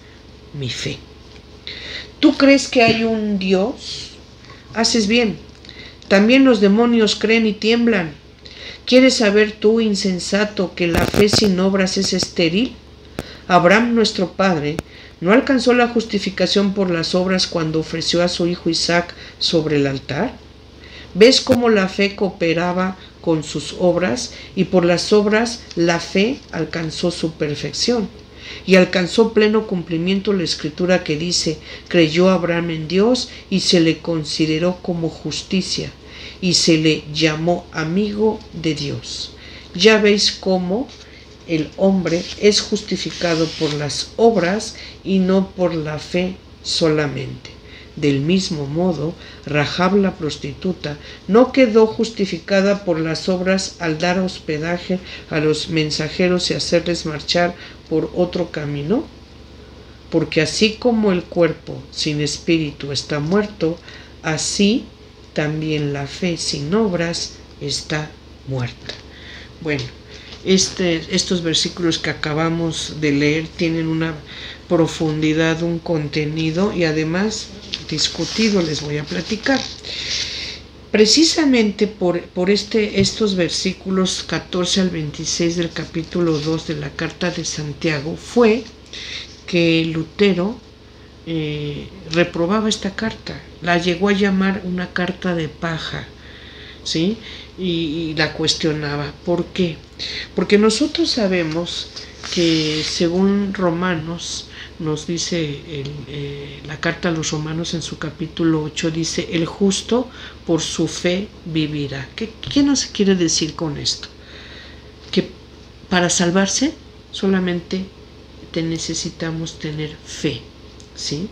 mi fe. ¿Tú crees que hay un Dios? Haces bien. También los demonios creen y tiemblan. ¿Quieres saber tú, insensato, que la fe sin obras es estéril? Abraham, nuestro padre, ¿no alcanzó la justificación por las obras cuando ofreció a su hijo Isaac sobre el altar? ¿Ves cómo la fe cooperaba con sus obras y por las obras la fe alcanzó su perfección? Y alcanzó pleno cumplimiento la escritura que dice, creyó Abraham en Dios y se le consideró como justicia y se le llamó amigo de Dios. Ya veis cómo el hombre es justificado por las obras y no por la fe solamente. Del mismo modo, Rahab la prostituta no quedó justificada por las obras al dar hospedaje a los mensajeros y hacerles marchar por otro camino, porque así como el cuerpo sin espíritu está muerto, así también la fe sin obras está muerta. Bueno, estos versículos que acabamos de leer tienen una profundidad, un contenido y además discutido, les voy a platicar. Precisamente por estos versículos 14 al 26 del capítulo 2 de la Carta de Santiago fue que Lutero reprobaba esta carta, la llegó a llamar una carta de paja, ¿sí? Y la cuestionaba. ¿Por qué? Porque nosotros sabemos que según Romanos nos dice la carta a los Romanos en su capítulo 8 dice, el justo por su fe vivirá. ¿Qué nos quiere decir con esto? Que para salvarse solamente necesitamos tener fe, ¿sí?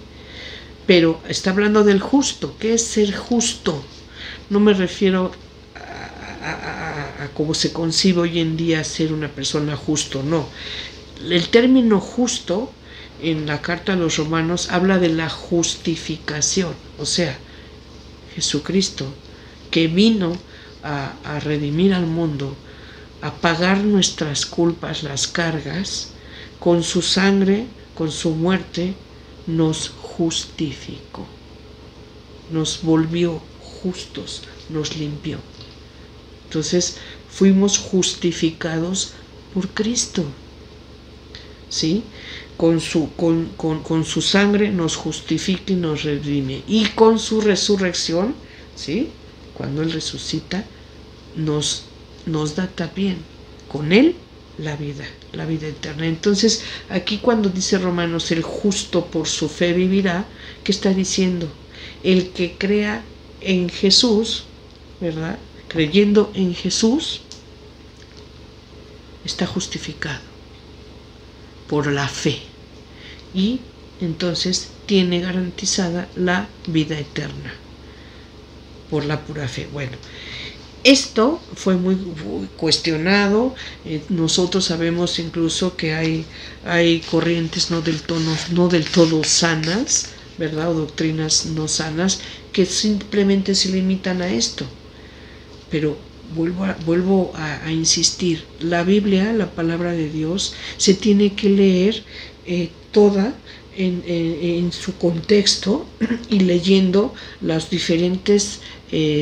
Pero está hablando del justo. ¿Qué es ser justo? No me refiero a cómo se concibe hoy en día ser una persona justo, no. El término justo en la carta a los Romanos habla de la justificación, o sea, Jesucristo que vino a redimir al mundo, a pagar nuestras culpas, las cargas, con su sangre, con su muerte, nos justificó, nos volvió justos, nos limpió. Entonces fuimos justificados por Cristo, ¿sí? Con su sangre nos justifica y nos redime. Y con su resurrección, ¿sí? Cuando Él resucita, nos da también con Él la vida eterna. Entonces, aquí cuando dice Romanos, el justo por su fe vivirá, ¿qué está diciendo? El que crea en Jesús, ¿verdad? Creyendo en Jesús, está justificado por la fe. y entonces tiene garantizada la vida eterna por la pura fe. Bueno, esto fue muy cuestionado. Nosotros sabemos incluso que hay corrientes no del todo sanas, ¿verdad? O doctrinas no sanas que simplemente se limitan a esto. Pero vuelvo a insistir, la Biblia, la palabra de Dios, se tiene que leer toda en su contexto y leyendo las diferentes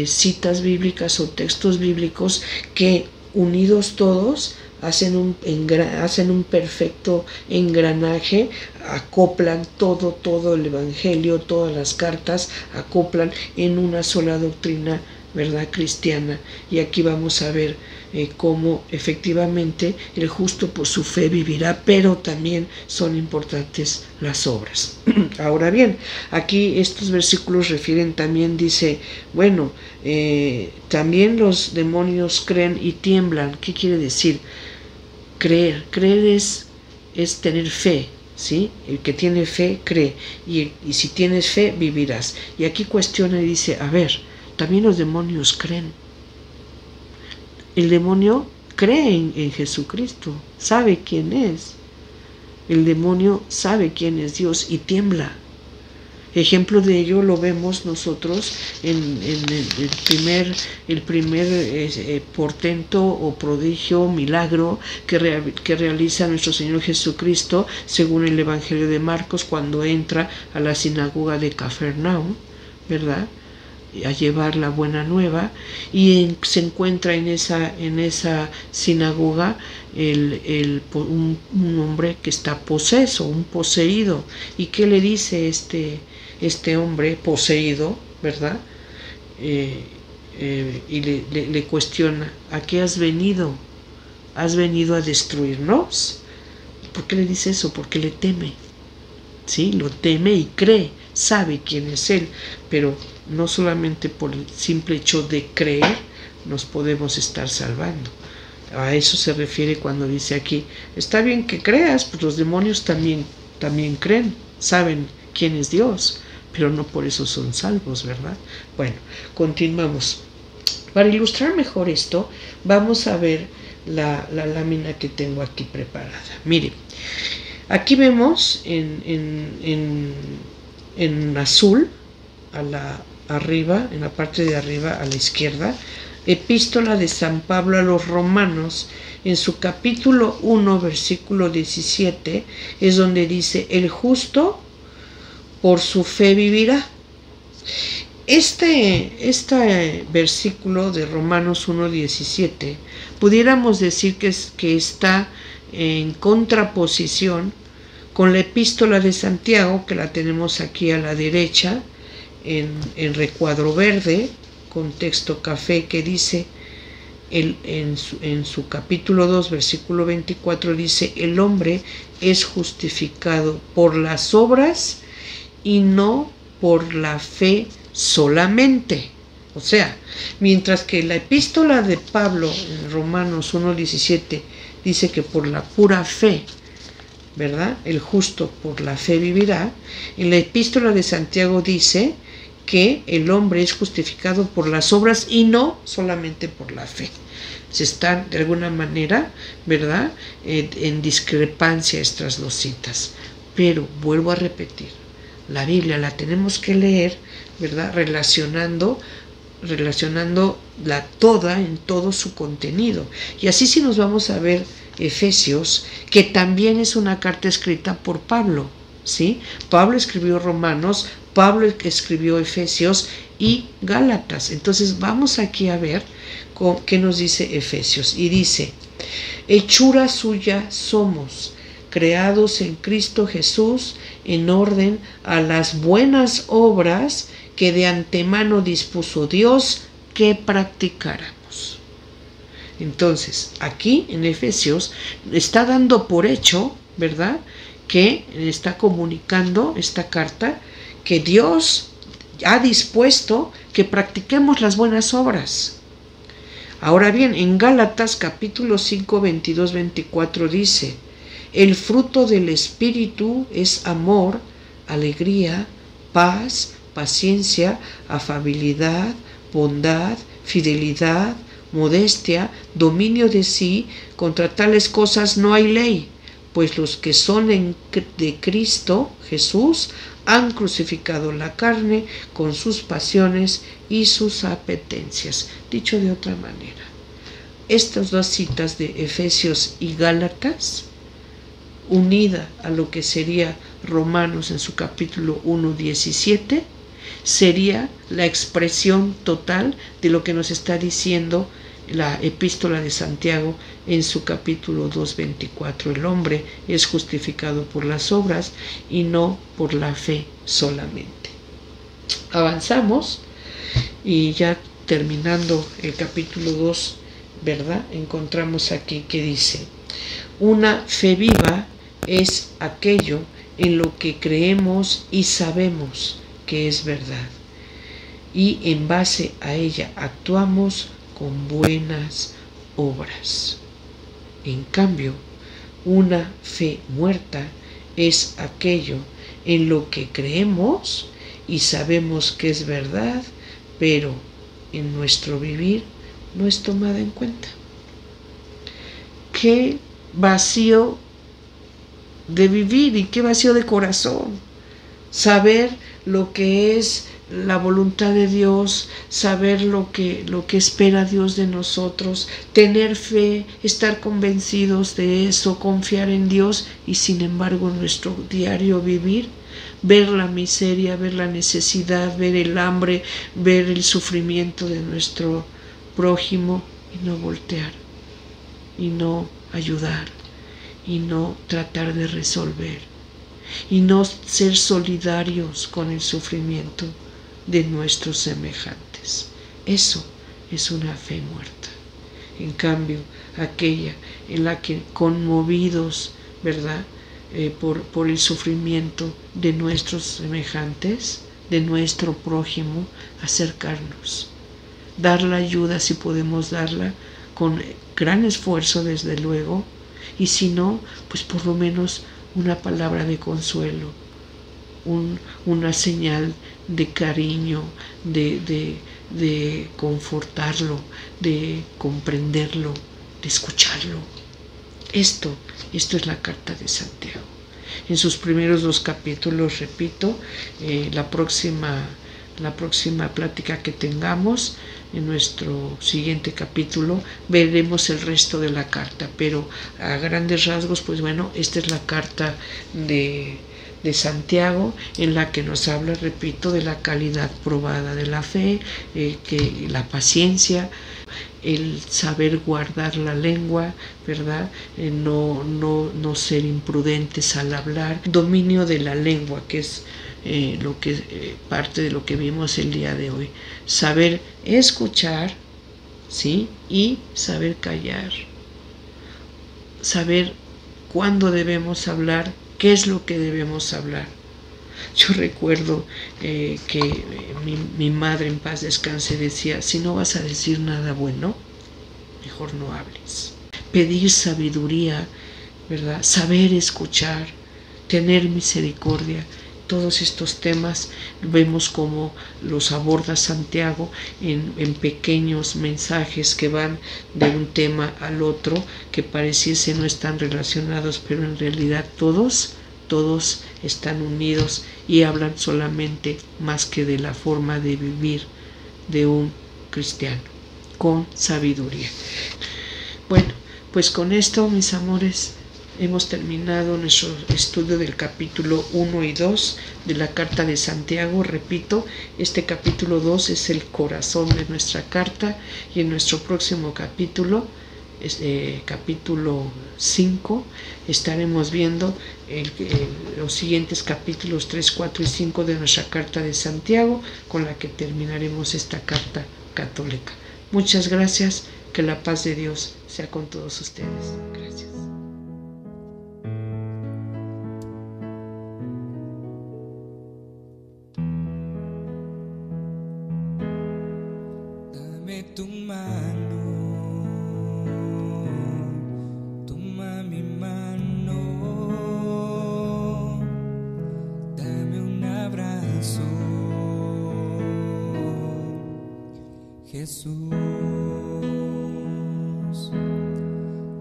citas bíblicas o textos bíblicos que, unidos todos, hacen un perfecto engranaje, acoplan todo el evangelio, todas las cartas, acoplan en una sola doctrina, ¿verdad?, cristiana. Y aquí vamos a ver cómo efectivamente el justo por su fe vivirá, pero también son importantes las obras. Ahora bien, aquí estos versículos refieren también, dice, bueno, también los demonios creen y tiemblan. ¿Qué quiere decir? Creer es tener fe, ¿sí? El que tiene fe cree, y si tienes fe vivirás. Y aquí cuestiona y dice, a ver, también los demonios creen. El demonio cree en Jesucristo, sabe quién es. El demonio sabe quién es Dios y tiembla. Ejemplo de ello lo vemos nosotros en el primer portento o prodigio, milagro que realiza nuestro Señor Jesucristo, según el Evangelio de Marcos, cuando entra a la sinagoga de Cafarnaúm, ¿verdad?, a llevar la buena nueva, y se encuentra en esa sinagoga un hombre que está poseso, un poseído. ¿Y qué le dice este hombre poseído, verdad? Y le cuestiona, ¿a qué has venido? ¿Has venido a destruirnos? ¿Por qué le dice eso? Porque le teme, ¿sí? Lo teme y cree, sabe quién es él, pero no solamente por el simple hecho de creer nos podemos estar salvando. A eso se refiere cuando dice aquí, está bien que creas, pues los demonios también creen, saben quién es Dios, pero no por eso son salvos, ¿verdad? Bueno, continuamos. Para ilustrar mejor esto, vamos a ver la lámina que tengo aquí preparada. Mire, aquí vemos en azul, arriba, en la parte de arriba a la izquierda, Epístola de San Pablo a los Romanos. En su capítulo 1, versículo 17, es donde dice, el justo por su fe vivirá. Este versículo de Romanos 1:17 pudiéramos decir que está en contraposición con la Epístola de Santiago, que la tenemos aquí a la derecha, en recuadro verde, con texto café, que dice, en su capítulo 2, versículo 24, dice, el hombre es justificado por las obras y no por la fe solamente. O sea, mientras que la epístola de Pablo en Romanos 1:17 dice que por la pura fe, ¿verdad?, el justo por la fe vivirá, en la epístola de Santiago dice que el hombre es justificado por las obras y no solamente por la fe. Se están de alguna manera, ¿verdad?, en discrepancia estas dos citas. Pero vuelvo a repetir, la Biblia la tenemos que leer, ¿verdad?, relacionándola toda en todo su contenido. Y así, si nos vamos a ver Efesios, que también es una carta escrita por Pablo, ¿sí? Pablo escribió Romanos, Pablo escribió Efesios y Gálatas. Entonces vamos aquí a ver qué nos dice Efesios. Y dice, hechura suya somos, creados en Cristo Jesús, en orden a las buenas obras que de antemano dispuso Dios que practicáramos. Entonces, aquí en Efesios está dando por hecho, ¿verdad?, que está comunicando esta carta que Dios ha dispuesto que practiquemos las buenas obras. Ahora bien, en Gálatas capítulo 5, 22-24 dice, El fruto del Espíritu es amor, alegría, paz, paciencia, afabilidad, bondad, fidelidad, modestia, dominio de sí. Contra tales cosas no hay ley, pues los que son de Cristo Jesús han crucificado la carne con sus pasiones y sus apetencias. Dicho de otra manera, estas dos citas de Efesios y Gálatas, unida a lo que sería Romanos en su capítulo 1:17, sería la expresión total de lo que nos está diciendo la epístola de Santiago en su capítulo 2:24. El hombre es justificado por las obras y no por la fe solamente. Avanzamos y ya terminando el capítulo 2, ¿verdad? Encontramos aquí que dice: una fe viva es aquello en lo que creemos y sabemos que es verdad, y en base a ella actuamos con buenas obras. En cambio, una fe muerta es aquello en lo que creemos y sabemos que es verdad, pero en nuestro vivir no es tomada en cuenta. Qué vacío de vivir y qué vacío de corazón. Saber lo que es la voluntad de Dios, saber lo que espera Dios de nosotros, tener fe, estar convencidos de eso, confiar en Dios, y sin embargo en nuestro diario vivir, ver la miseria, ver la necesidad, ver el hambre, ver el sufrimiento de nuestro prójimo y no voltear, y no ayudar, y no tratar de resolver, y no ser solidarios con el sufrimiento de nuestros semejantes. Eso es una fe muerta. En cambio, aquella en la que, conmovidos, ¿verdad?, por el sufrimiento de nuestros semejantes, de nuestro prójimo, acercarnos, dar la ayuda si podemos darla, con gran esfuerzo desde luego, y si no, pues por lo menos una palabra de consuelo, una señal de cariño, de confortarlo, de comprenderlo, de escucharlo. Esto es la carta de Santiago. En sus primeros 2 capítulos, repito, la próxima plática que tengamos, en nuestro siguiente capítulo, veremos el resto de la carta, pero a grandes rasgos, pues bueno, esta es la carta de Santiago, en la que nos habla, repito, de la calidad probada de la fe, que la paciencia, el saber guardar la lengua, ¿verdad? No ser imprudentes al hablar, dominio de la lengua, que es parte de lo que vimos el día de hoy. Saber escuchar, ¿sí? Y saber callar. Saber cuándo debemos hablar, qué es lo que debemos hablar. Yo recuerdo que mi madre, en paz descanse, decía: si no vas a decir nada bueno, mejor no hables. Pedir sabiduría, ¿verdad? Saber escuchar, tener misericordia. Todos estos temas vemos cómo los aborda Santiago en pequeños mensajes que van de un tema al otro, que pareciese no están relacionados, pero en realidad todos están unidos y hablan solamente más que de la forma de vivir de un cristiano, con sabiduría. Bueno, pues con esto, mis amores, hemos terminado nuestro estudio del capítulo 1 y 2 de la carta de Santiago. Repito, este capítulo 2 es el corazón de nuestra carta, y en nuestro próximo capítulo, capítulo 5, estaremos viendo los siguientes capítulos 3, 4 y 5 de nuestra carta de Santiago, con la que terminaremos esta carta católica. Muchas gracias, que la paz de Dios sea con todos ustedes. Gracias. Dame tu mano, toma mi mano. Jesús,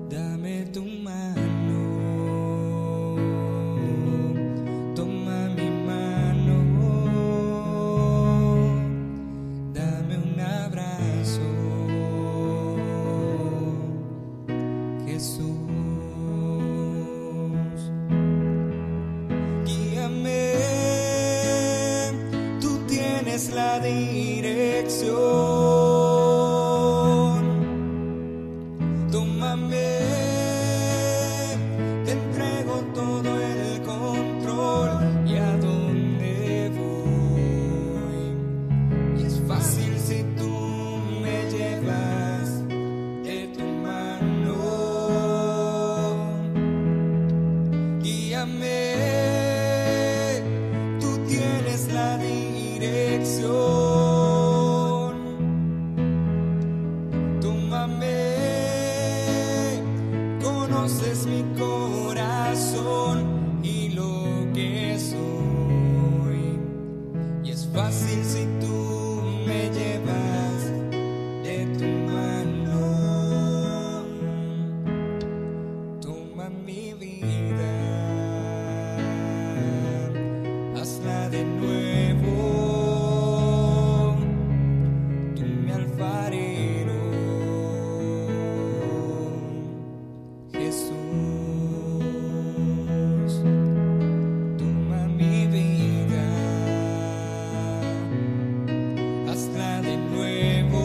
dame tu mano, toma mi mano, dame un abrazo, Jesús, guíame, tú tienes la dirección. Tómame, te entrego todo el control y a dónde voy. Y es fácil si tú me llevas de tu mano. Guíame, tú tienes la dirección. Tómame, conoces mi corazón y lo que soy, y es fácil si tú me llevas de tu mano. Toma mi vida, hazla de nuevo, tú mi alfarero. Jesús, toma mi vida, hazla de nuevo,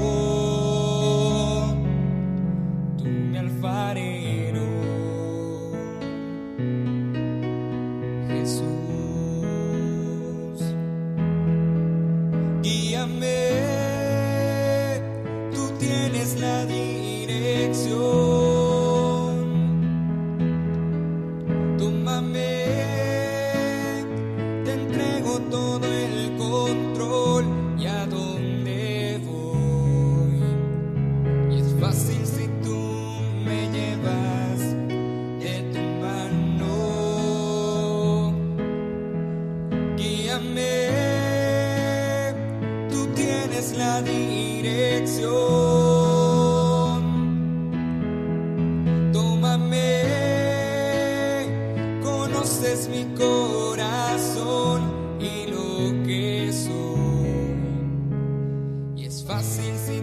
tú mi alfarero. Jesús, guíame, tú tienes la dirección. Tómame, te entrego todo el control y a dónde voy. Y es fácil si tú me llevas de tu mano. Guíame, tú tienes la dirección. Tómame, conoces mi corazón y lo que soy, y es fácil si